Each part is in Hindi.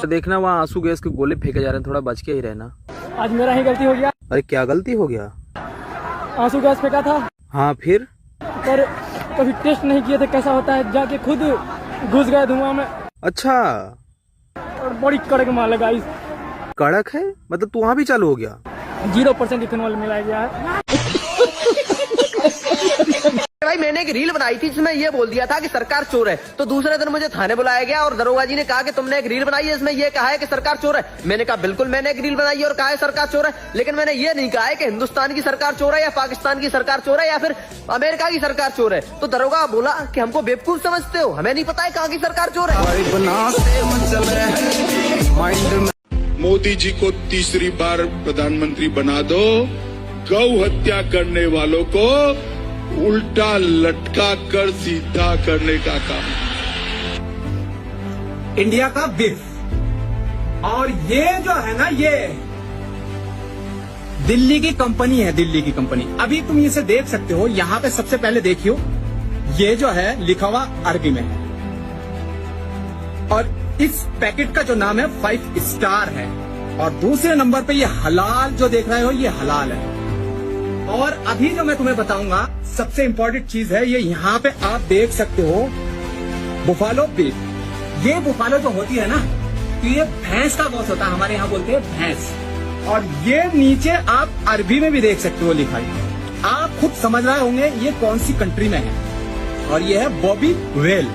देखना वहाँ आंसू गैस के गोले फेंके जा रहे हैं, थोड़ा बच के ही रहना। आज मेरा ही गलती हो गया। अरे क्या गलती हो गया? आंसू गैस फेंका था। हाँ फिर? पर कभी टेस्ट नहीं किए थे कैसा होता है, जाके खुद घुस गए धुआं में। अच्छा। और बड़ी कड़क माल लगा। कड़क है मतलब तू वहाँ भी चालू हो गया? 0% इथेनॉल मिलाया गया है। भाई मैंने एक रील बनाई थी जिसमें ये बोल दिया था कि सरकार चोर है, तो दूसरे दिन मुझे थाने बुलाया गया और दरोगा जी ने कहा कि तुमने एक रील बनाई है इसमें ये कहा है कि सरकार चोर है। मैंने कहा बिल्कुल मैंने एक रील बनाई है और कहा है सरकार चोर है, लेकिन मैंने ये नहीं कहा है कि हिंदुस्तान की सरकार चोर है या पाकिस्तान की सरकार चोर है या फिर अमेरिका की सरकार चोर है। तो दरोगा बोला कि हमको बेवकूफ समझते हो, हमें नहीं पता है कहाँ की सरकार चोर है। मोदी जी को तीसरी बार प्रधानमंत्री बना दो, गौ हत्या करने वालों को उल्टा लटका कर सीधा करने का काम। इंडिया का बिफ। और ये जो है ना, ये दिल्ली की कंपनी है, दिल्ली की कंपनी। अभी तुम इसे देख सकते हो, यहाँ पे सबसे पहले देखियो, ये जो है लिखा हुआ अरबी में है और इस पैकेट का जो नाम है 5 स्टार है और दूसरे नंबर पे ये हलाल जो देख रहे हो ये हलाल है। और अभी जो मैं तुम्हें बताऊंगा सबसे इंपॉर्टेंट चीज है, ये यहाँ पे आप देख सकते हो बुफालो बीफ। ये बुफालो जो होती है ना, तो ये भैंस का गोश्त होता है, हमारे यहाँ बोलते हैं भैंस। और ये नीचे आप अरबी में भी देख सकते हो लिखा है, आप खुद समझ रहे होंगे ये कौन सी कंट्री में है। और ये है बॉबी वेल।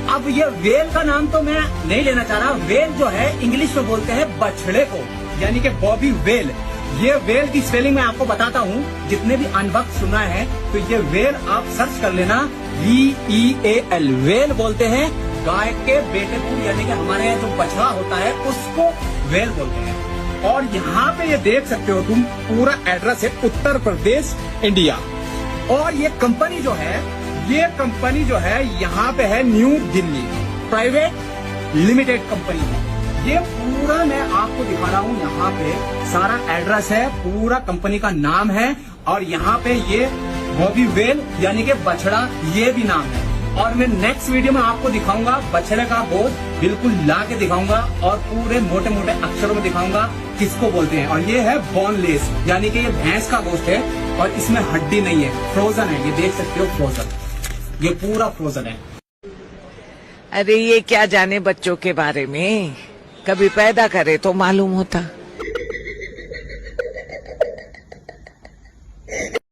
अब ये वेल का नाम तो मैं नहीं लेना चाह रहा, वेल जो है इंग्लिश में बोलते हैं बछड़े को, यानी कि बॉबी वेल। ये वेल की स्पेलिंग मैं आपको बताता हूँ, जितने भी अनबक्स सुना है तो ये वेल आप सर्च कर लेना, VEAL वेल बोलते हैं। गाय के बेटे को, यानी कि हमारे यहाँ जो बछड़ा होता है उसको वेल बोलते हैं। और यहाँ पे ये देख सकते हो तुम, पूरा एड्रेस है उत्तर प्रदेश इंडिया। और ये कंपनी जो है, ये कंपनी जो है यहाँ पे है new Delhi private limited company है। ये पूरा मैं आपको दिखा रहा हूँ, यहाँ पे सारा एड्रेस है, पूरा कंपनी का नाम है और यहाँ पे ये बॉबी वेल यानी कि बछड़ा ये भी नाम है। और मैं नेक्स्ट वीडियो में आपको दिखाऊंगा बछड़े का गोश्त, बिल्कुल ला के दिखाऊंगा और पूरे मोटे मोटे अक्षरों में दिखाऊंगा किसको बोलते हैं। और ये है बोनलेस, यानी कि ये भैंस का गोश्त है और इसमें हड्डी नहीं है, फ्रोजन है। ये देख सकते हो फ्रोजन, ये पूरा फ्रोजन है। अरे ये क्या जाने बच्चों के बारे में, कभी पैदा करे तो मालूम होता।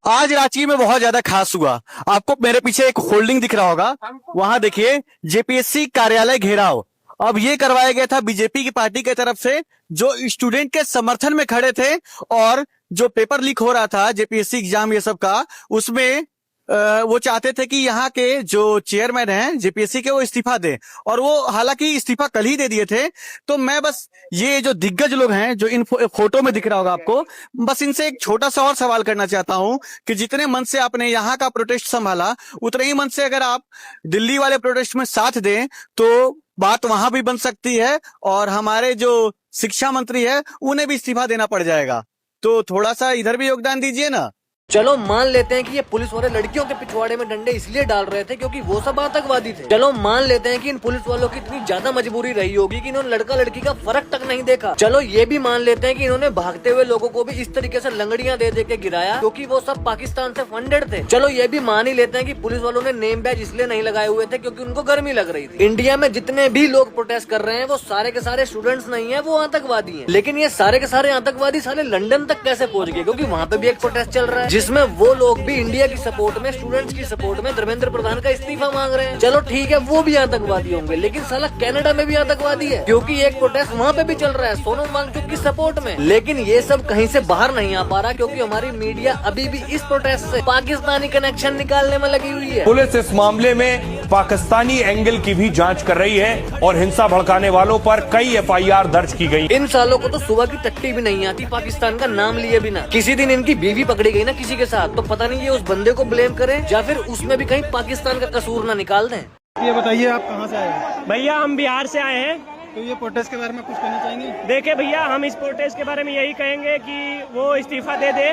आज रांची में बहुत ज्यादा खास हुआ। आपको मेरे पीछे एक होल्डिंग दिख रहा होगा, वहां देखिए जेपीएससी कार्यालय घेराव। अब ये करवाया गया था बीजेपी की पार्टी की तरफ से, जो स्टूडेंट के समर्थन में खड़े थे और जो पेपर लीक हो रहा था जेपीएससी एग्जाम ये सब का, उसमें वो चाहते थे कि यहाँ के जो चेयरमैन हैं जेपीएससी के वो इस्तीफा दें, और वो हालांकि इस्तीफा कल ही दे दिए थे। तो मैं बस ये जो दिग्गज लोग हैं जो इन फोटो में दिख रहा होगा आपको, बस इनसे एक छोटा सा और सवाल करना चाहता हूं कि जितने मन से आपने यहाँ का प्रोटेस्ट संभाला, उतने ही मन से अगर आप दिल्ली वाले प्रोटेस्ट में साथ दें तो बात वहां भी बन सकती है और हमारे जो शिक्षा मंत्री है उन्हें भी इस्तीफा देना पड़ जाएगा। तो थोड़ा सा इधर भी योगदान दीजिए ना। चलो मान लेते हैं कि ये पुलिस वाले लड़कियों के पिछवाड़े में डंडे इसलिए डाल रहे थे क्योंकि वो सब आतंकवादी थे। चलो मान लेते हैं कि इन पुलिस वालों की इतनी ज्यादा मजबूरी रही होगी कि इन्होंने लड़का लड़की का फर्क तक नहीं देखा। चलो ये भी मान लेते हैं कि इन्होंने भागते हुए लोगों को भी इस तरीके से लंगड़ियां दे दे के गिराया क्योंकि वो सब पाकिस्तान से फंडेड थे। चलो ये भी मान ही लेते हैं कि पुलिस वालों ने नेम बैज इसलिए नहीं लगाए हुए थे क्योंकि उनको गर्मी लग रही थी। इंडिया में जितने भी लोग प्रोटेस्ट कर रहे हैं वो सारे के सारे स्टूडेंट्स नहीं है, वो आतंकवादी है। लेकिन ये सारे के सारे आतंकवादी साले लंदन तक कैसे पहुंच गए, क्योंकि वहाँ पे भी एक प्रोटेस्ट चल रहा है जिसमें वो लोग भी इंडिया की सपोर्ट में, स्टूडेंट्स की सपोर्ट में धर्मेंद्र प्रधान का इस्तीफा मांग रहे हैं। चलो ठीक है वो भी आतंकवादी होंगे, लेकिन साला कनाडा में भी आतंकवादी है क्योंकि एक प्रोटेस्ट वहाँ पे भी चल रहा है सोनम वांगचुक की सपोर्ट में। लेकिन ये सब कहीं से बाहर नहीं आ पा रहा क्योंकि हमारी मीडिया अभी भी इस प्रोटेस्ट से पाकिस्तानी कनेक्शन निकालने में लगी हुई है। पुलिस इस मामले में पाकिस्तानी एंगल की भी जांच कर रही है और हिंसा भड़काने वालों पर कई FIR दर्ज की गई। इन सालों को तो सुबह की टट्टी भी नहीं आती पाकिस्तान का नाम लिए बिना। किसी दिन इनकी बीवी पकड़ी गई ना किसी के साथ, तो पता नहीं ये उस बंदे को ब्लेम करें या फिर उसमें भी कहीं पाकिस्तान का कसूर ना निकाल दें। ये बताइए आप कहाँ से आए हैं? भैया हम बिहार से आए हैं। तो ये प्रोटेस्ट के बारे में कुछ कहना चाहेंगे? देखिए भैया, हम इस प्रोटेस्ट के बारे में यही कहेंगे कि वो इस्तीफा दे दे।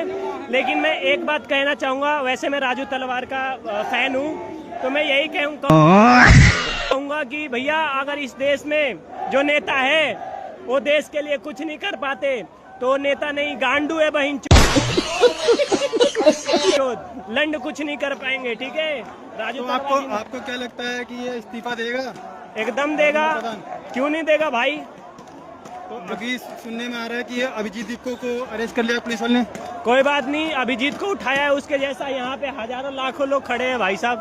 लेकिन मैं एक बात कहना चाहूँगा, वैसे मैं राजू तलवार का फैन हूँ, तो मैं यही कहूँगा कहूँगा कि भैया अगर इस देश में जो नेता है वो देश के लिए कुछ नहीं कर पाते तो नेता नहीं गांडू है बहन लंड कुछ नहीं कर पाएंगे। ठीक है राजू, तो आपको क्या लगता है कि ये इस्तीफा देगा? एकदम देगा, क्यों नहीं देगा भाई। तो अभी सुनने में आ रहा है कि अभिजीत दीपको को अरेस्ट कर लिया पुलिस वाले ने। कोई बात नहीं, अभिजीत को उठाया है, उसके जैसा यहाँ पे हजारों लाखों लोग खड़े हैं भाई साहब।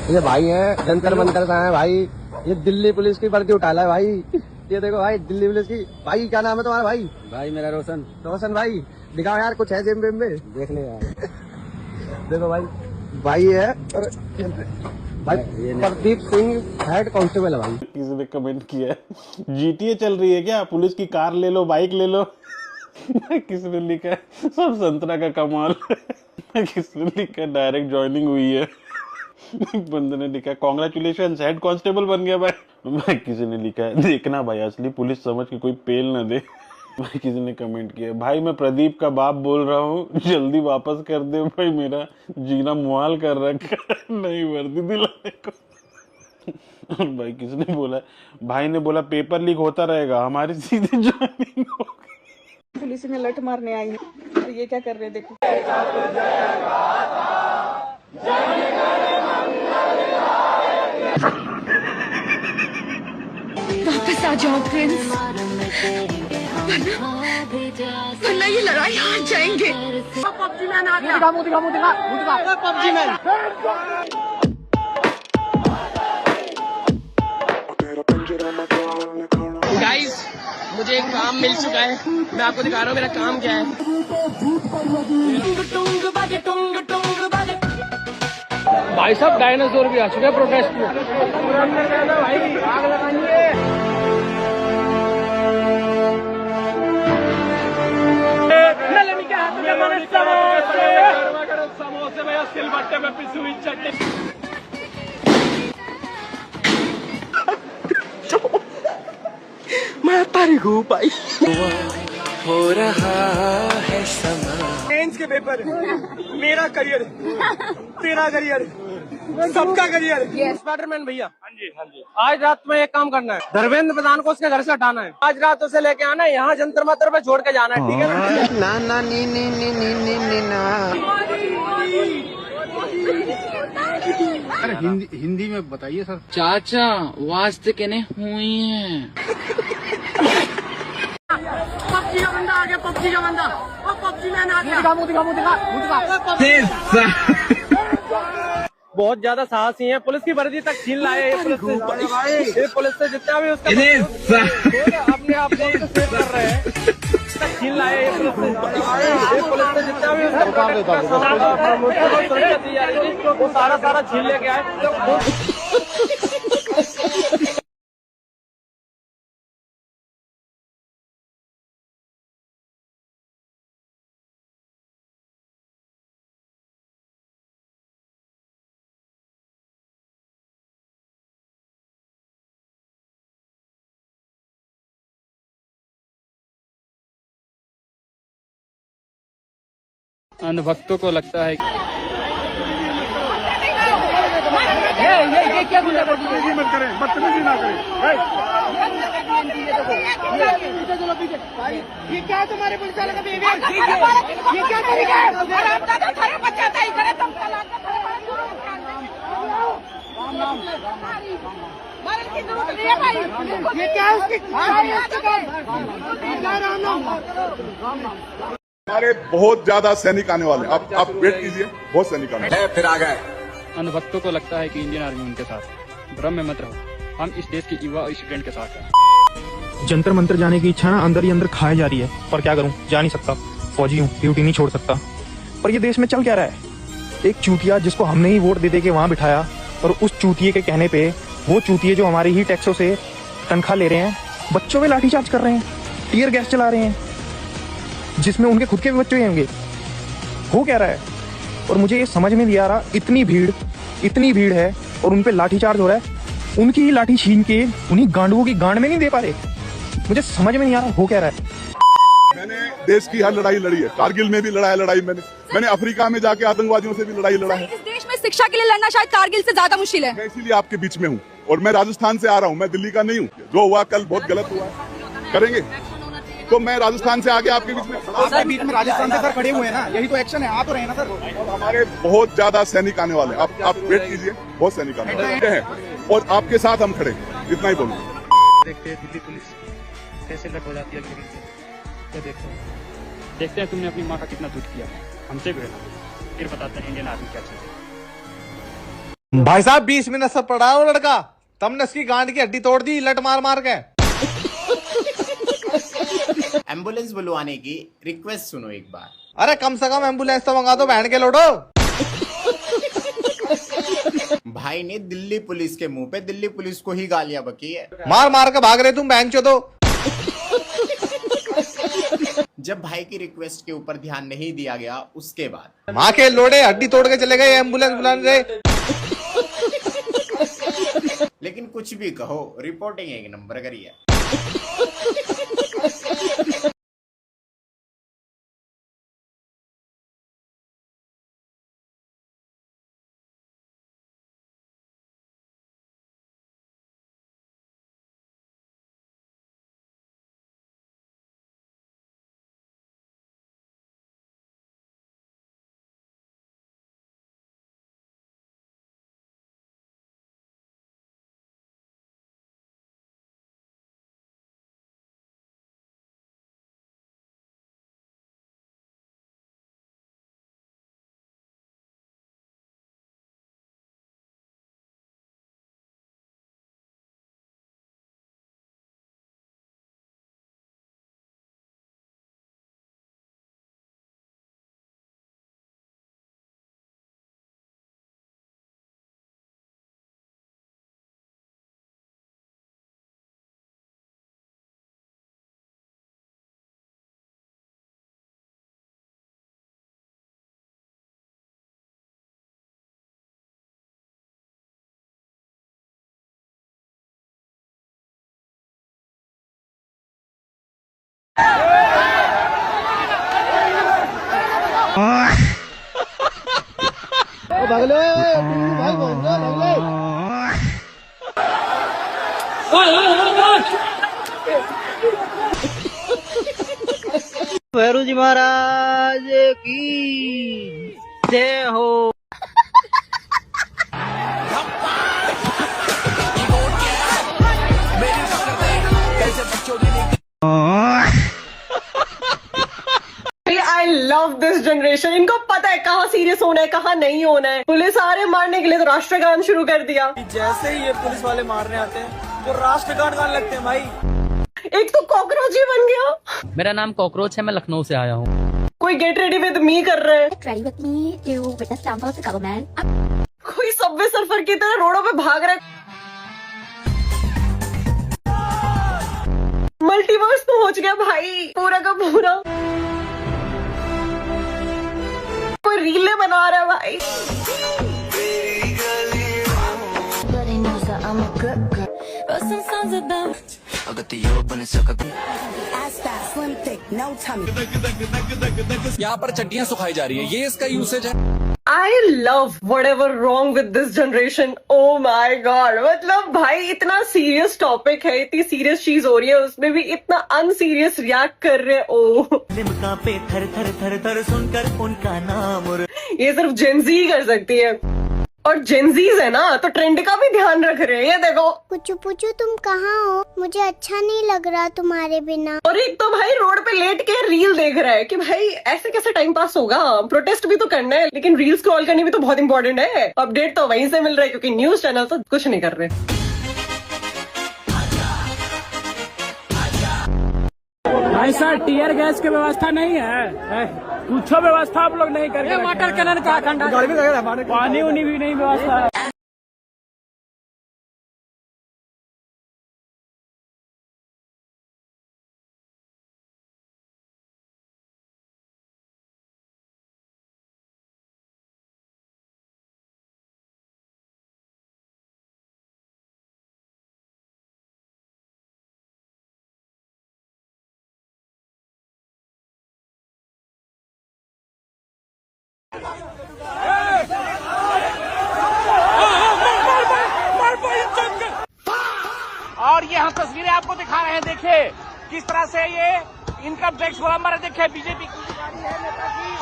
ये भाई है जंतर मंतर का है भाई, ये दिल्ली पुलिस की भर्ती उठा ला है भाई। ये देखो भाई दिल्ली पुलिस की। भाई क्या नाम है तुम्हारा भाई? भाई मेरा रोशन। रोशन भाई दिखाओ यार कुछ है जेब में, देख ले यार। देखो भाई है भाई प्रदीप सिंह हेड कांस्टेबल है भाई। किसी ने कमेंट किया GTA चल रही है क्या, पुलिस की कार ले लो, बाइक ले लो। किसी ने लिखा सब संतरा का कमाल। किसी ने लिखा डायरेक्ट ज्वाइनिंग हुई है। बंदे ने लिखा कांग्रेचुलेशन हेड कांस्टेबल बन गया भाई। किसी ने लिखा है देखना भाई असली पुलिस समझ के कोई पेल न दे। भाई किसी ने कमेंट किया भाई मैं प्रदीप का बाप बोल रहा हूँ, जल्दी वापस कर दे भाई, मेरा जीना मुहाल कर रखा नहीं वर्दी दिलाने को। और भाई किसी ने बोला, भाई ने बोला पेपर लीक होता रहेगा, हमारी सीधी ज्वाइनिंग होगी। पुलिस में लठ मारने आई है और ये क्या कर रहे हैं देखो। वापस आ जाओ प्रिंस, वरना ये लड़ाई हार जाएंगे। पबजी मैन आ गया। दिखा पबजी मैन। गाइस मुझे एक काम मिल चुका है, मैं आपको दिखा रहा हूँ मेरा काम क्या है। भाई साहब डायनासोर भी आ चुके हैं प्रोटेस्ट में। आग लगाइए। समोसे भैया सिलबट्टे में पिसी हुई चटनी। मैं तारीख हूँ भाई। हो रहा है समा। मेंस के पेपर, मेरा करियर, तेरा करियर, सबका करियर। स्पाइडरमैन भैया। हाँ जी। आज रात में एक काम करना है, धर्मेंद्र प्रधान को उसके घर से हटाना है। आज रात उसे लेके आना है, यहाँ जंतर मंतर पे छोड़ के जाना है। ठीक है ना? ना अरे हिंदी में बताइए सर। चाचा वास्ते कहने हुई है। पबजी का बंदा आ गया, पबजी का बंदा। ओ पबजी मैन आ गया। बहुत ज्यादा साहसी हैं, पुलिस की वर्दी तक छीन लाए। ये पुलिस से जितना भी उसका अपने आप को सेव कर रहे हैं, तक छीन लाए। ये पुलिस से जितना भी उसका दी जा रही थी वो सारा छीन लेके आए। अनुभक्तों को लगता है ये क्या बदतमीजी मत करें, बदतमीजी ना करें। ये क्या तुम्हारे पुलिस वाले का बिहेवियर? ये क्या तरीका है? ये क्या हमारे बहुत ज्यादा सैनिक आने वाले हैं, आप वेट कीजिए, बहुत सैनिक आने वाले हैं। फिर आ गए। अनुभक्तों को लगता है कि इंडियन आर्मी उनके साथ, भ्रम में मत रहो, हम इस देश के युवा स्टूडेंट के साथ हैं। जंतर मंतर जाने की इच्छा ना अंदर ही अंदर खाए जा रही है, पर क्या करूं, जा नहीं सकता, फौजी हूं, ड्यूटी नहीं छोड़ सकता। पर ये देश में चल क्या रहा है? एक चूतिया जिसको हमने ही वोट दे के वहां बिठाया, और उस चूतिये के कहने पे वो चूतिये जो हमारी ही टैक्सों से तनख्वाह ले रहे हैं, बच्चों पे लाठीचार्ज कर रहे हैं, टीयर गैस चला रहे हैं, जिसमें उनके खुद के भी बच्चे होंगे। हो क्या रहा है? और मुझे ये समझ में नहीं आ रहा, इतनी भीड़ है और उन पे लाठीचार्ज हो रहा है, उनकी ही लाठी छीन के उन्हीं गांडुओं की गांड में नहीं दे पा रहे। मुझे समझ में नहीं आ रहा हो क्या रहा है। मैंने देश की हर लड़ाई लड़ी है, कारगिल में भी लड़ाई मैंने अफ्रीका में जाके आतंकवादियों से भी लड़ाई लड़ा है। इस देश में शिक्षा के लिए लड़ना शायद कारगिल से ज्यादा मुश्किल है। मैं इसीलिए आपके बीच में हूँ और मैं राजस्थान से आ रहा हूँ, मैं दिल्ली का नहीं हूँ। जो हुआ कल बहुत गलत हुआ, करेंगे तो मैं राजस्थान से आके आपके बीच में बीच में राजस्थान से सर खड़े हुए हैं ना, यही तो एक्शन है, आ तो रहे हैं ना सर। और हमारे बहुत ज्यादा सैनिक आने वाले हैं, आप वेट कीजिए, बहुत सैनिक आने वाले हैं और आपके साथ हम खड़े, इतना ही बोलूँगा। देखते हैं दिल्ली पुलिस कैसे लट हो जाती है, देखते हैं तुमने अपनी माँ का कितना दूध किया, हमसे भी रहना, फिर बताते हैं इंडियन आर्मी क्या चीज है। भाई साहब 20 मिनट से पड़ा वो लड़का, तुमने उसकी गांड की हड्डी तोड़ दी लट मार मार के। एम्बुलेंस बुलवाने की रिक्वेस्ट सुनो एक बार। अरे कम से कम एम्बुलेंस तो मंगा दो बहन के लोडो। भाई ने दिल्ली पुलिस के मुंह पे दिल्ली पुलिस को ही गालियां बकी है। मार मार के भाग रहे तुम बहन चो दो। जब भाई की रिक्वेस्ट के ऊपर ध्यान नहीं दिया गया उसके बाद माँ के लोड़े हड्डी तोड़ के चले गए एम्बुलेंस बुलाने। लेकिन कुछ भी कहो, रिपोर्टिंग एक नंबर करी है। भैरू जी महाराज की जय हो। आई लव दिस जनरेशन, इनको पता है कहाँ सीरियस होना है कहाँ नहीं होना है। पुलिस आ रहे मारने के लिए तो राष्ट्रगान शुरू कर दिया। जैसे ही ये पुलिस वाले मारने आते हैं तो राष्ट्रगान गाने लगते हैं भाई। एक तो कॉकरोच ही बन गया। मेरा नाम कॉकरोच है, मैं लखनऊ से आया हूँ। कोई गेट रेडी विद मी कर रहा है, कोई सबवे सर्फर की तरह रोडों पे भाग रहा है। मल्टीवर्स पहुंच गया भाई पूरा का पूरा। कोई रीले बना रहा है भाई। यहाँ पर चड्डियाँ सुखाई जा रही है, ये इसका यूसेज है। I love whatever wrong with this generation. Oh my god, मतलब भाई इतना सीरियस टॉपिक है, इतनी सीरियस चीज हो रही है, उसमें भी इतना अनसीरियस रिएक्ट कर रहे हैं। ओह लिम्का पे थर थर थर थर सुनकर उनका नाम। ये सिर्फ जेंजी ही कर सकती है, और जेंजीज है ना तो ट्रेंड का भी ध्यान रख रहे हैं। ये देखो पुचू पुचू तुम कहाँ हो, मुझे अच्छा नहीं लग रहा तुम्हारे बिना। और एक तो भाई रोड पे लेट के रील देख रहा है कि भाई ऐसे कैसे टाइम पास होगा। प्रोटेस्ट भी तो करना है लेकिन रील स्क्रॉल करनी भी तो बहुत इंपॉर्टेंट है। अपडेट तो वहीं से मिल रहा है क्योंकि न्यूज चैनल तो कुछ नहीं कर रहे। भाई सर टीयर गैस की व्यवस्था नहीं है, कुछ व्यवस्था आप लोग नहीं करेंगे। वाटर कैनन का पानी उनी भी नहीं व्यवस्था है। तस्वीरें आपको दिखा रहे हैं। देखिए किस तरह से ये इनकम टैक्स गोलंबर है। देखिए बीजेपी की गाड़ी है नेता की।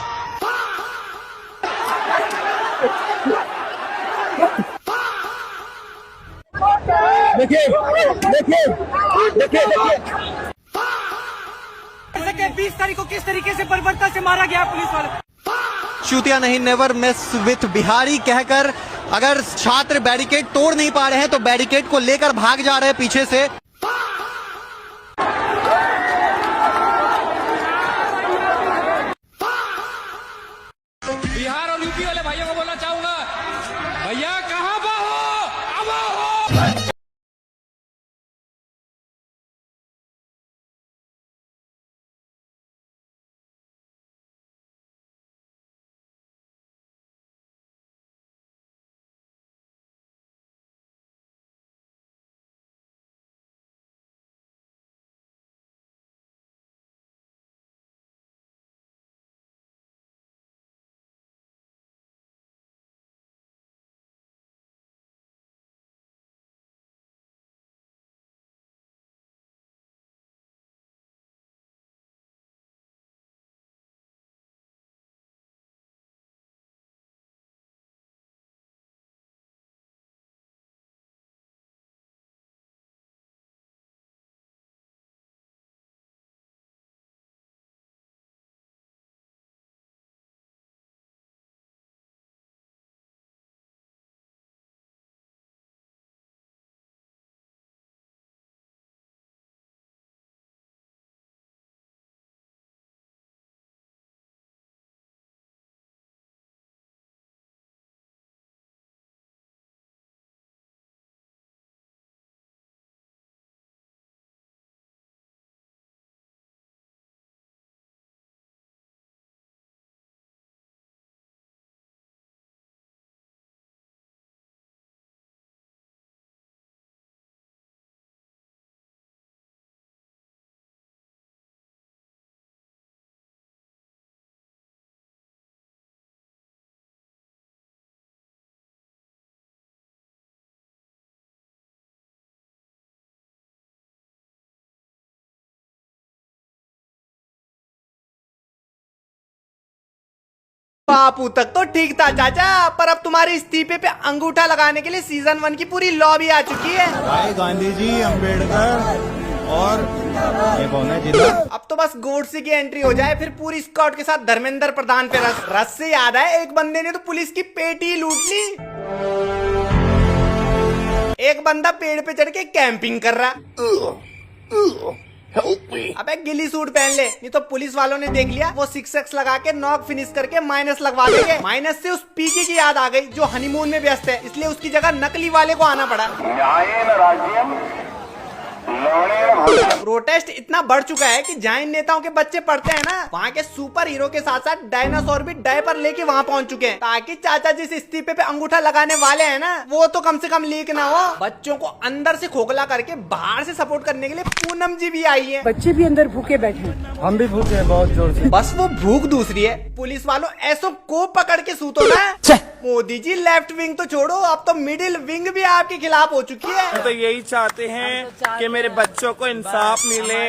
देखिए देखिए देखिए 20 तारीख को किस तरीके से बर्बरता से मारा गया पुलिस वाले। चूतिया नहीं, नेवर मिस विथ बिहारी कहकर अगर छात्र बैरिकेड तोड़ नहीं पा रहे हैं तो बैरिकेड को लेकर भाग जा रहे हैं पीछे से। बिहार और यूपी वाले भाइयों को बोलना चाहूंगा, भैया कहाँ पर हो, अब आओ। बापू तक तो ठीक था चाचा, पर अब तुम्हारे इस्तीफे पे अंगूठा लगाने के लिए सीजन 1 की पूरी लॉबी आ चुकी है। भाई गांधी जी, अंबेडकर और ये कौन है जिला? अब तो बस गोडसे की एंट्री हो जाए, फिर पूरी स्क्वाड के साथ धर्मेंद्र प्रधान पे रस से याद है, एक बंदे ने तो पुलिस की पेटी लूट ली। एक बंदा पेड़ पे चढ़ के कैंपिंग कर रहा। अबे गिली सूट पहन ले, नहीं तो पुलिस वालों ने देख लिया, वो 6x लगा के नॉक फिनिश करके माइनस लगवा देंगे। माइनस से उस पीके की याद आ गई जो हनीमून में व्यस्त है, इसलिए उसकी जगह नकली वाले को आना पड़ा। प्रोटेस्ट इतना बढ़ चुका है कि जहाँ इन नेताओं के बच्चे पढ़ते हैं ना, वहाँ के सुपर हीरो के साथ साथ डायनासोर भी डायपर लेके वहाँ पहुँच चुके हैं, ताकि चाचा जिस इस्तीफे पे अंगूठा लगाने वाले हैं ना, वो तो कम से कम लीक ना हो। बच्चों को अंदर से खोखला करके बाहर से सपोर्ट करने के लिए पूनम जी भी आई है। बच्चे भी अंदर भूखे बैठे, हम भी भूखे हैं बहुत जोर से। बस वो भूख दूसरी है। पुलिस वालों ऐसो को पकड़ के सूतो ना। मोदी जी लेफ्ट विंग तो छोड़ो, अब तो मिडिल विंग भी आपके खिलाफ हो चुकी है। तो यही चाहते हैं कि मेरे बच्चों को इंसाफ मिले,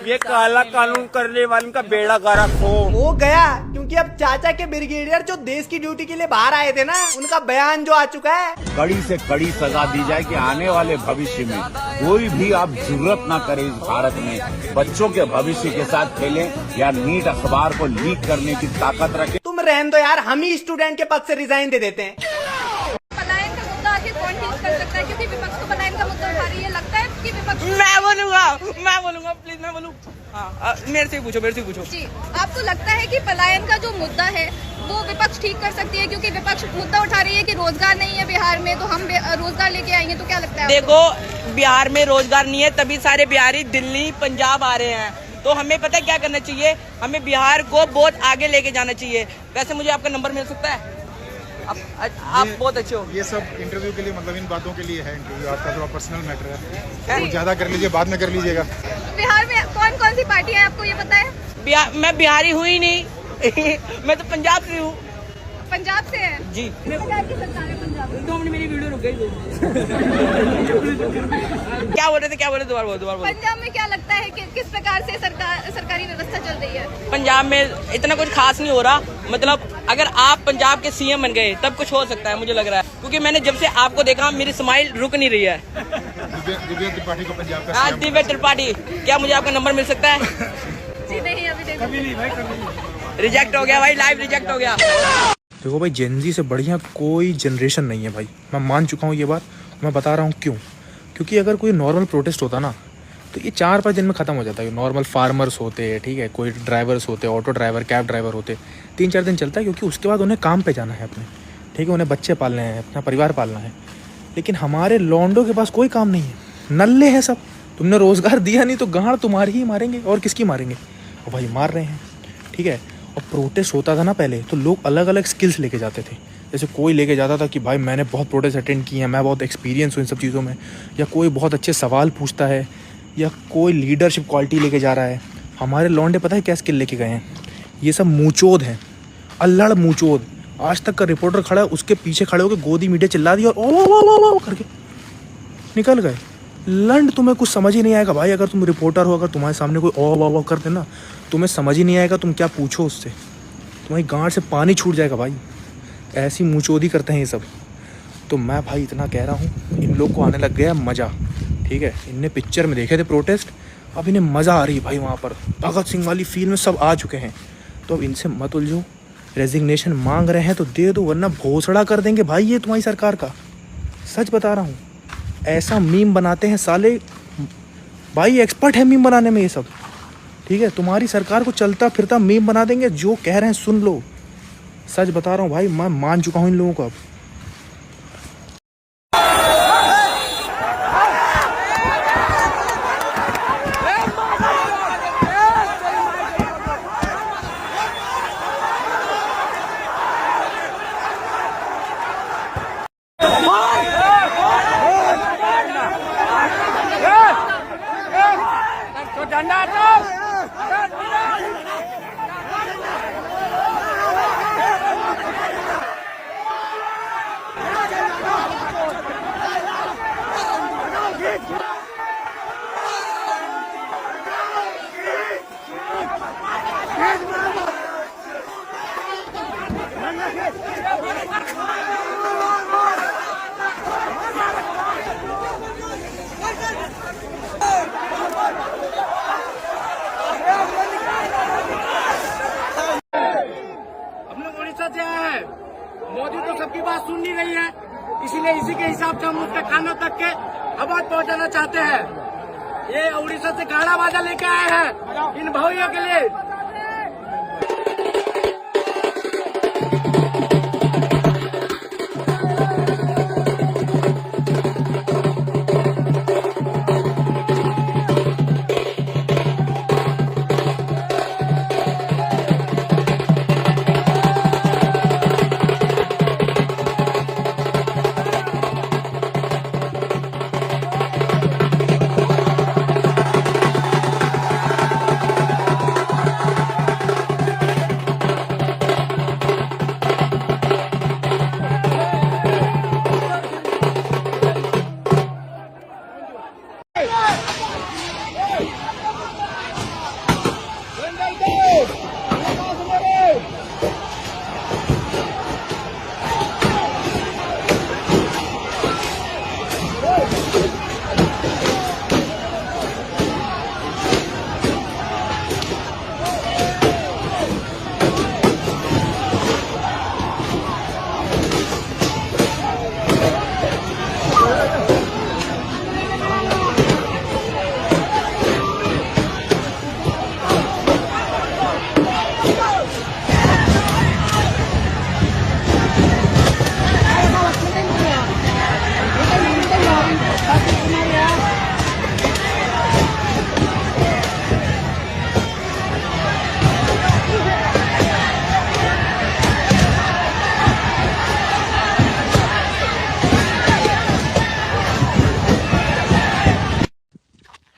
ये काला कानून करने वालों का बेड़ा गर्क हो गया, क्योंकि अब चाचा के ब्रिगेडियर जो देश की ड्यूटी के लिए बाहर आए थे ना, उनका बयान जो आ चुका है, कड़ी से कड़ी सजा दी जाए कि आने वाले भविष्य में कोई भी आप जरूरत ना करे इस भारत में बच्चों के भविष्य के साथ खेलें या नीट अखबार को लीक करने की ताकत रखे। तुम रहने दो यार, हम ही स्टूडेंट के पद से रिजाइन दे देते हैं। पलायन का मुद्दा आखिर कौन ठीक कर सकता है, क्योंकि विपक्ष को पलायन का मुद्दा उठा रही है। लगता है कि विपक्ष मैं बोलूंगा प्लीज, मैं बोलूँ। हाँ, मेरे से पूछो जी, आपको लगता है कि पलायन का जो मुद्दा है वो विपक्ष ठीक कर सकती है, क्योंकि विपक्ष मुद्दा उठा रही है कि रोजगार नहीं है बिहार में, तो हम रोजगार लेके आएंगे, तो क्या लगता है? देखो, बिहार में रोजगार नहीं है, तभी सारे बिहारी दिल्ली पंजाब आ रहे हैं। तो हमें पता है क्या करना चाहिए, हमें बिहार को बहुत आगे लेके जाना चाहिए। वैसे मुझे आपका नंबर मिल सकता है? आप बहुत अच्छे हो। ये सब इंटरव्यू के लिए, मतलब इन बातों के लिए है इंटरव्यू, आपका थोड़ा पर्सनल मैटर है, वो ज्यादा कर लीजिए, बाद में कर लीजिएगा। बिहार में कौन कौन सी पार्टियां हैं, आपको ये पता है? मैं बिहारी हूँ ही नहीं मैं तो पंजाब से हूँ। पंजाब से हैं? जी। किस प्रकार की सरकार है पंजाब में? 2 मिनट मेरी वीडियो रुक गई। क्या बोल रहे थे दोबारा बोलो। पंजाब में क्या लगता है कि किस प्रकार से सरकारी व्यवस्था चल रही है? पंजाब में इतना कुछ खास नहीं हो रहा, मतलब अगर आप पंजाब के सीएम बन गए तब कुछ हो सकता है, मुझे लग रहा है, क्योंकि मैंने जब से आपको देखा मेरी स्माइल रुक नहीं रही है। दिव्या त्रिपाठी को पंजाब का दिव्या त्रिपाठी, क्या मुझे आपका नंबर मिल सकता है? जी नहीं, अभी रिजेक्ट हो गया भाई, लाइव रिजेक्ट हो गया। देखो भाई, जेनजी से बढ़िया कोई जनरेशन नहीं है भाई, मैं मान चुका हूँ ये बात। मैं बता रहा हूँ क्यों। क्योंकि अगर कोई नॉर्मल प्रोटेस्ट होता ना तो ये 4-5 दिन में ख़त्म हो जाता है। नॉर्मल फार्मर्स होते हैं, ठीक है, कोई ड्राइवर्स होते, ऑटो ड्राइवर, कैब ड्राइवर होते, 3-4 दिन चलता है, क्योंकि उसके बाद उन्हें काम पे जाना है अपने, ठीक है, उन्हें बच्चे पालने हैं, अपना परिवार पालना है। लेकिन हमारे लौंडों के पास कोई काम नहीं है, नल्ले हैं सब। तुमने रोज़गार दिया नहीं तो गाड़ तुम्हारी ही मारेंगे, और किसकी मारेंगे? और भाई मार रहे हैं, ठीक है। और प्रोटेस्ट होता था ना पहले, तो लोग अलग अलग स्किल्स लेके जाते थे। जैसे कोई लेके जाता था कि भाई मैंने बहुत प्रोटेस्ट अटेंड किए हैं, मैं बहुत एक्सपीरियंस हूँ इन सब चीज़ों में, या कोई बहुत अच्छे सवाल पूछता है, या कोई लीडरशिप क्वालिटी लेके जा रहा है। हमारे लौंडे पता है क्या स्किल लेके गए हैं? ये सब मूंचोद हैं, अल्लड़ मूंचोद। आज तक का रिपोर्टर खड़ा है, उसके पीछे खड़े होकर गोदी मीडिया चिल्ला दी और ओ करके निकल गए। लंड तुम्हें कुछ समझ ही नहीं आएगा भाई। अगर तुम रिपोर्टर हो, अगर तुम्हारे सामने कोई ओ कर देना, तुम्हें समझ ही नहीं आएगा तुम क्या पूछो उससे, तुम्हारी गांड से पानी छूट जाएगा भाई। ऐसी मुँहचोदी करते हैं ये सब। तो मैं भाई इतना कह रहा हूँ, इन लोग को आने लग गया मज़ा, ठीक है। इनने पिक्चर में देखे थे प्रोटेस्ट, अब इन्हें मज़ा आ रही है भाई। वहाँ पर भगत सिंह वाली फील में सब आ चुके हैं। तो अब इनसे मत उलझो, रेजिग्नेशन मांग रहे हैं तो दे दो, वरना भोसड़ा कर देंगे भाई ये तुम्हारी सरकार का। सच बता रहा हूँ, ऐसा मीम बनाते हैं साले भाई, एक्सपर्ट है मीम बनाने में ये सब, ठीक है। तुम्हारी सरकार को चलता फिरता मीम बना देंगे, जो कह रहे हैं सुन लो। सच बता रहा हूँ भाई, मैं मान चुका हूँ इन लोगों को अब। मोदी तो सबकी बात सुन नहीं रही है, इसीलिए इसी के हिसाब से हम उसके खानों तक के आवाज पहुंचाना चाहते हैं। ये उड़ीसा से गाड़ा बाजा लेके आए हैं इन भाइयों के लिए।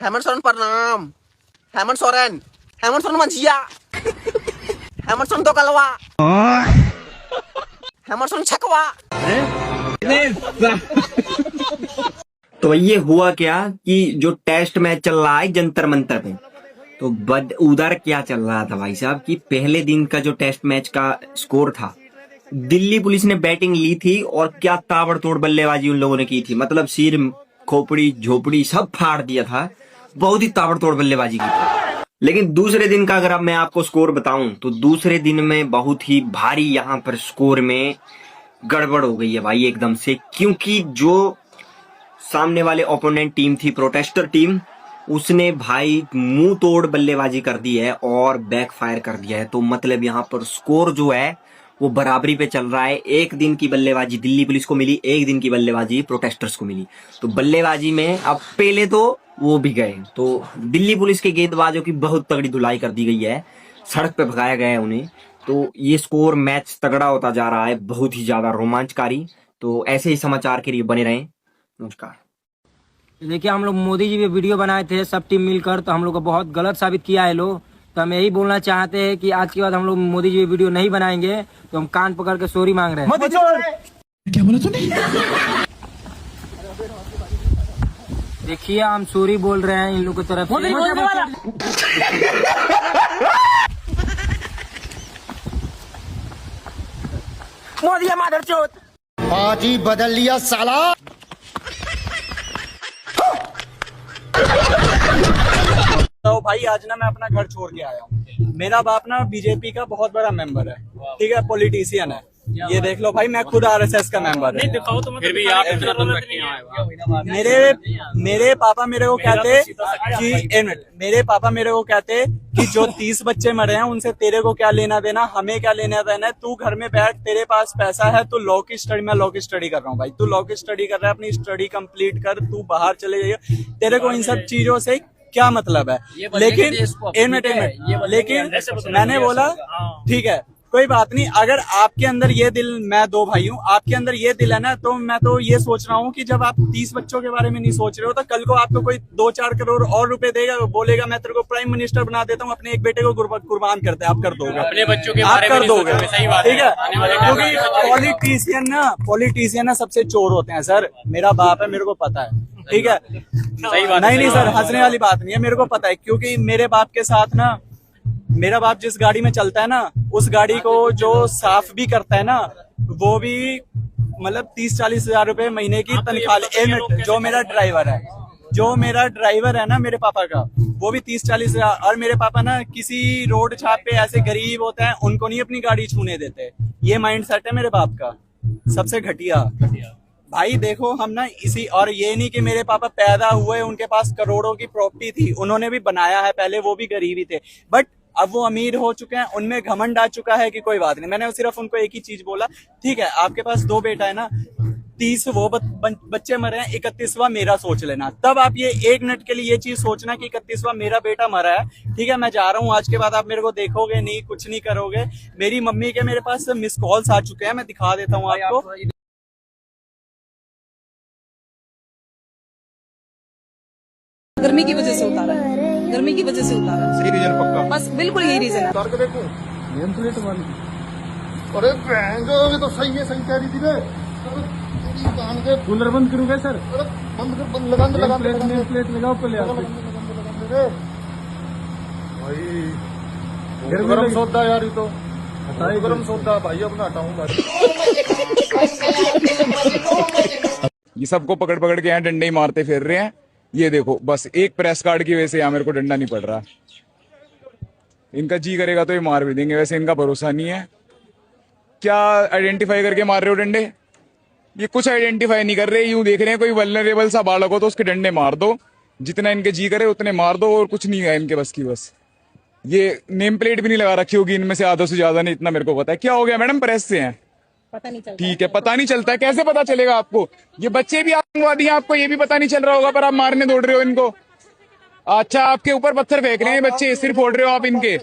हेमंत सोरेन प्रणाम। हेमंत सोरेन मंझिया। हेमंत सोरेन तो कलवा। एमरसन छकवा। तो ये हुआ क्या कि जो टेस्ट मैच चल रहा है जंतर मंतर पे, तो उधर क्या चल रहा था भाई साहब कि पहले दिन का जो टेस्ट मैच का स्कोर था, दिल्ली पुलिस ने बैटिंग ली थी और क्या ताबड़तोड़ बल्लेबाजी उन लोगों ने की थी, मतलब सिर खोपड़ी झोपड़ी सब फाड़ दिया था, बहुत ही ताबड़तोड़ बल्लेबाजी की थी। लेकिन दूसरे दिन का अगर अब मैं आपको स्कोर बताऊं तो दूसरे दिन में बहुत ही भारी यहाँ पर स्कोर में गड़बड़ हो गई है भाई एकदम से, क्योंकि जो सामने वाले ओपोनेंट टीम थी, प्रोटेस्टर टीम, उसने भाई मुंह तोड़ बल्लेबाजी कर दी है और बैकफायर कर दिया है। तो मतलब यहाँ पर स्कोर जो है वो बराबरी पे चल रहा है। एक दिन की बल्लेबाजी दिल्ली पुलिस को मिली, एक दिन की बल्लेबाजी प्रोटेस्टर्स को मिली। तो बल्लेबाजी में अब पहले तो वो भी गए, तो दिल्ली पुलिस के गेंदबाजों की बहुत तगड़ी धुलाई कर दी गई है, सड़क पे भगाया गया है उन्हें। तो ये स्कोर मैच तगड़ा होता जा रहा है, बहुत ही ज्यादा रोमांचकारी। तो ऐसे ही समाचार के लिए बने रहें। नमस्कार। देखिए, हम लोग मोदी जी पे वीडियो बनाए थे सब टीम मिलकर, तो हम लोग को बहुत गलत साबित किया है लोग। तो हम यही बोलना चाहते हैं कि आज के बाद हम लोग मोदी जी पे वीडियो नहीं बनाएंगे, तो हम कान पकड़ के सॉरी मांग रहे हैं। क्या बोला तूने? देखिए, हम सॉरी बोल रहे हैं इन लोगों की तरफ से। मोदी मादरचोद आज ही बदल लिया साला। तो भाई आज ना मैं अपना घर छोड़ के आया हूँ। मेरा बाप ना बीजेपी का बहुत बड़ा मेंबर है, ठीक है, पॉलिटिशियन है। ये देख लो भाई, मैं खुद आरएसएस का मेंबर है। फिर भी आप मेरे पापा मेरे को कहते कि मेरे पापा मेरे को कहते कि जो 30 बच्चे मरे हैं उनसे तेरे को क्या लेना देना, हमें क्या लेना देना है, तू घर में बैठ, तेरे पास पैसा है, तू लॉ की स्टडी, मैं लॉ की स्टडी कर रहा हूँ भाई, तू लॉ की स्टडी कर रहा है, अपनी स्टडी कंप्लीट कर, तू बाहर चले जाइए, तेरे को इन सब चीजों से क्या मतलब है। लेकिन मैंने बोला ठीक है कोई बात नहीं, अगर आपके अंदर ये दिल, मैं 2 भाई हूँ, आपके अंदर ये दिल है ना, तो मैं तो ये सोच रहा हूँ कि जब आप 30 बच्चों के बारे में नहीं सोच रहे हो, तो कल को आपको कोई 2-4 करोड़ और रुपए देगा, बोलेगा मैं तेरे को प्राइम मिनिस्टर बना देता हूँ, अपने एक बेटे को कुर्बान करते हैं, आप कर दोगे, अपने बच्चों के बारे में कर दोगे, ठीक है। क्योंकि पॉलिटिशियन ना सबसे चोर होते हैं सर, मेरा बाप है, मेरे को पता है, ठीक है। नहीं सर, हंसने वाली बात नहीं है, मेरे को पता है, क्योंकि मेरे बाप के साथ ना, मेरा बाप जिस गाड़ी में चलता है ना, उस गाड़ी को जो साफ भी करता है ना, वो भी मतलब 30-40 हजार रुपए महीने की तनख्वाह। जो मेरा ड्राइवर है ना मेरे पापा का, वो भी 30-40 हजार। और मेरे पापा ना किसी रोड छाप पे ऐसे गरीब होते हैं, उनको नहीं अपनी गाड़ी छूने देते। ये माइंड सेट है मेरे बाप का, सबसे घटिया भाई। देखो हम ना इसी, और ये नहीं कि मेरे पापा पैदा हुए उनके पास करोड़ों की प्रॉपर्टी थी, उन्होंने भी बनाया है, पहले वो भी गरीब ही थे, बट अब वो अमीर हो चुके हैं, उनमें घमंड आ चुका है कि कोई बात नहीं। मैंने सिर्फ उनको एक ही चीज बोला, ठीक है आपके पास 2 बेटा है ना, 30 वो बच्चे मरे हैं, 31वां मेरा सोच लेना। तब आप ये 1 मिनट के लिए ये चीज सोचना कि 31वां मेरा बेटा मरा है, ठीक है, मैं जा रहा हूँ, आज के बाद आप मेरे को देखोगे नहीं, कुछ नहीं करोगे। मेरी मम्मी के मेरे पास मिस कॉल्स आ चुके हैं, मैं दिखा देता हूँ आपको। गर्मी की वजह से उतारा है, गर्मी की वजह से उतारा है, सही रीजन पक्का, बस बिल्कुल यही रीजन है। उतार के देखो नेम प्लेट वाली। अरे ये तो सही है, सही कह रही थी रे। कूलर बंद करूँगा सर? अरे बंद लगा नेम प्लेट लगाओ पहले भाई। गरम सौदा यार, ये तो गरम सौदा भाई, अपना हटाऊंगा। ये सबको पकड़ पकड़ के यहाँ डंडे ही मारते फिर रहे हैं। ये देखो, बस एक प्रेस कार्ड की वजह से यहाँ मेरे को डंडा नहीं पड़ रहा। इनका जी करेगा तो ये मार भी देंगे, वैसे इनका भरोसा नहीं है। क्या आइडेंटिफाई करके मार रहे हो डंडे? ये कुछ आइडेंटिफाई नहीं कर रहे, यूं देख रहे हैं कोई वल्नरेबल सा बालक हो तो उसके डंडे मार दो, जितना इनके जी करे उतने मार दो, और कुछ नहीं है इनके बस की। बस ये नेम प्लेट भी नहीं लगा रखी होगी इनमें से आधों से ज्यादा ने, इतना मेरे को पता है। क्या हो गया मैडम, प्रेस से हैं? पता नहीं चलता। ठीक है, पता नहीं चलता है, कैसे पता चलेगा आपको? ये बच्चे भी आतंकवादी हैं, आपको ये भी पता नहीं चल रहा होगा, पर आप मारने दौड़ रहे हो इनको। अच्छा, आपके ऊपर पत्थर फेंक रहे हैं बच्चे, सिर फोड़ रहे हो आप इनके।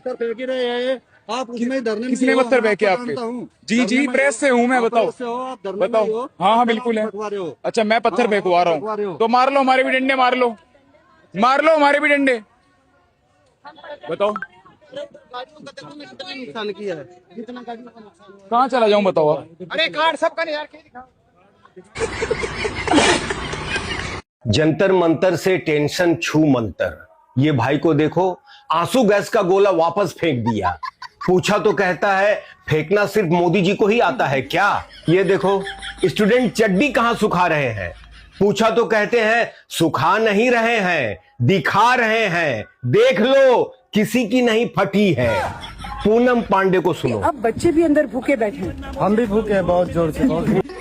आप उसमें धरने किसने पत्थर फेंके आपके? जी प्रेस से हूँ मैं, बताओ। हाँ बिल्कुल है। अच्छा, मैं पत्थर फेंकवा रहा हूँ तो मार लो हमारे भी डंडे, मार लो हमारे भी डंडे, बताओ। नुकसान किया है कितना गाड़ियों का नुकसान हुआ कहाँ चला जाऊं बताओ आप? अरे कार्ड सबका नहीं यार जंतर मंतर से टेंशन छू मंतर। ये भाई को देखो, आंसू गैस का गोला वापस फेंक दिया। पूछा तो कहता है फेंकना सिर्फ मोदी जी को ही आता है क्या। ये देखो स्टूडेंट चड्डी कहां सुखा रहे हैं। पूछा तो कहते हैं सुखा नहीं रहे हैं, दिखा रहे हैं। देख लो किसी की नहीं फटी है। पूनम पांडे को सुनो। अब बच्चे भी अंदर भूखे बैठे हैं। हम भी भूखे हैं बहुत जोर से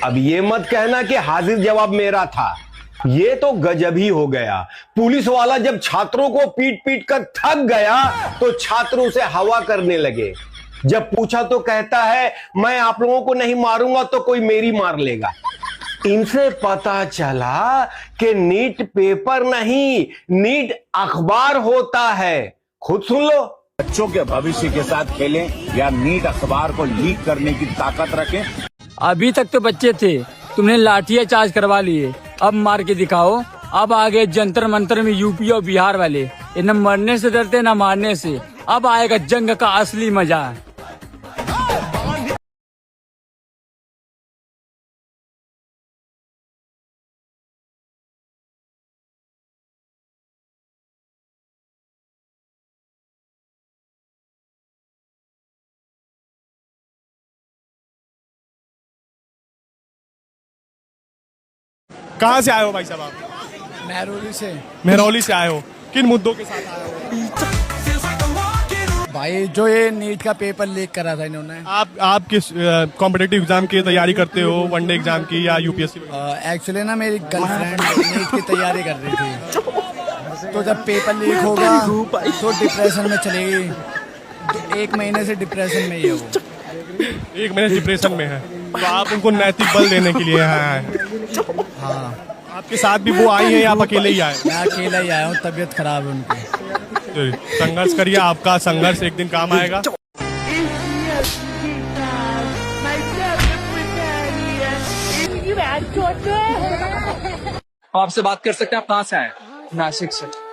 अब ये मत कहना कि हाजिर जवाब मेरा था। ये तो गजब ही हो गया। पुलिस वाला जब छात्रों को पीट पीट कर थक गया तो छात्रों से हवा करने लगे। जब पूछा तो कहता है मैं आप लोगों को नहीं मारूंगा तो कोई मेरी मार लेगा। इनसे पता चला कि नीट पेपर नहीं, नीट अखबार होता है। खुद सुन लो। बच्चों के भविष्य के साथ खेलें या नीट अखबार को लीक करने की ताकत रखें। अभी तक तो बच्चे थे, तुमने लाठियां चार्ज करवा लिए, अब मार के दिखाओ। अब आगे जंतर मंतर में यूपी और बिहार वाले, ये न मरने से डरते न मारने से। अब आएगा जंग का असली मजा। कहाँ से आए हो भाई साहब आप? महरौली से। महरौली से आए हो, किन मुद्दों के साथ आए हो? भाई जो ये नीट का पेपर लीक करा था इन्होंने। आप किस कॉम्पिटिटिव एग्जाम की तैयारी करते हो, वनडे एग्जाम की या यूपीएससी? एक्चुअली ना मेरी गर्लफ्रेंड नीट की तैयारी कर रही थी, तो जब पेपर लीक होगा तो डिप्रेशन में चली गई। तो 1 महीने से डिप्रेशन में ही है वो। 1 महीने डिप्रेशन में है, तो आप उनको नैतिक बल देने के लिए आए। हाँ, आपके साथ भी वो आई है या आप अकेले ही आए? मैं अकेला ही आया हूँ, तबीयत खराब है उनकी। संघर्ष करिए, आपका संघर्ष एक दिन काम आएगा। आपसे बात कर सकते हैं, आप कहाँ से आए? नासिक से।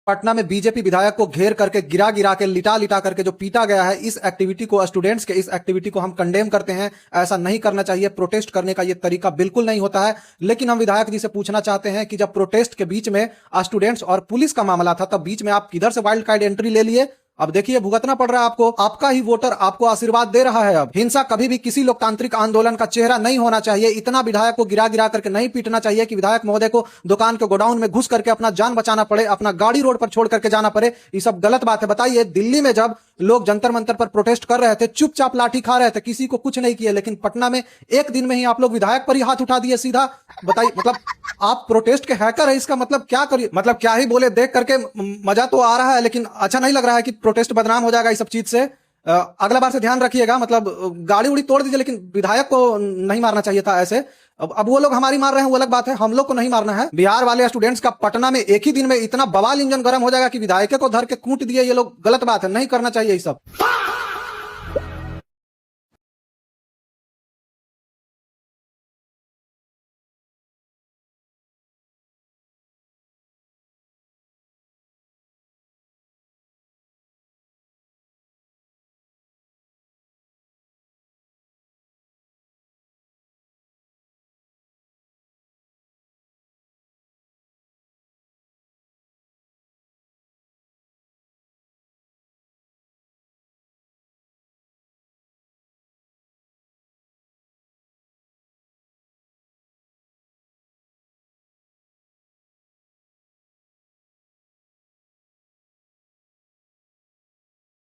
पटना में बीजेपी विधायक को घेर करके गिरा गिरा के लिटा करके जो पीटा गया है, इस एक्टिविटी को, स्टूडेंट्स के इस एक्टिविटी को हम कंडेम करते हैं। ऐसा नहीं करना चाहिए। प्रोटेस्ट करने का ये तरीका बिल्कुल नहीं होता है। लेकिन हम विधायक जी से पूछना चाहते हैं कि जब प्रोटेस्ट के बीच में स्टूडेंट्स और पुलिस का मामला था, तब बीच में आप किधर से वाइल्ड कार्ड एंट्री ले लिए? अब देखिए भुगतना पड़ रहा है आपको। आपका ही वोटर आपको आशीर्वाद दे रहा है। अब हिंसा कभी भी किसी लोकतांत्रिक आंदोलन का चेहरा नहीं होना चाहिए। इतना विधायक को गिरा गिरा करके नहीं पीटना चाहिए कि विधायक महोदय को दुकान के गोडाउन में घुस करके अपना जान बचाना पड़े, अपना गाड़ी रोड पर छोड़ करके जाना पड़े। ये सब गलत बात है। बताइए, दिल्ली में जब लोग जंतर मंतर पर प्रोटेस्ट कर रहे थे, चुपचाप लाठी खा रहे थे, किसी को कुछ नहीं किया। लेकिन पटना में एक दिन में ही आप लोग विधायक पर ही हाथ उठा दिए सीधा। बताइए, मतलब आप प्रोटेस्ट के हैकर है, इसका मतलब क्या करिए? मतलब क्या ही बोले, देख करके मजा तो आ रहा है लेकिन अच्छा नहीं लग रहा है कि प्रोटेस्ट बदनाम हो जाएगा इस सब चीज से। अगला बार से ध्यान रखिएगा। मतलब गाड़ी उड़ी तोड़ दीजिए, लेकिन विधायक को नहीं मारना चाहिए था ऐसे। अब वो लोग हमारी मार रहे हैं वो अलग बात है, हम लोग को नहीं मारना है। बिहार वाले स्टूडेंट्स का पटना में एक ही दिन में इतना बवाल इंजन गर्म हो जाएगा कि विधायक को धर के कूट दिए ये लोग। गलत बात है, नहीं करना चाहिए ये सब।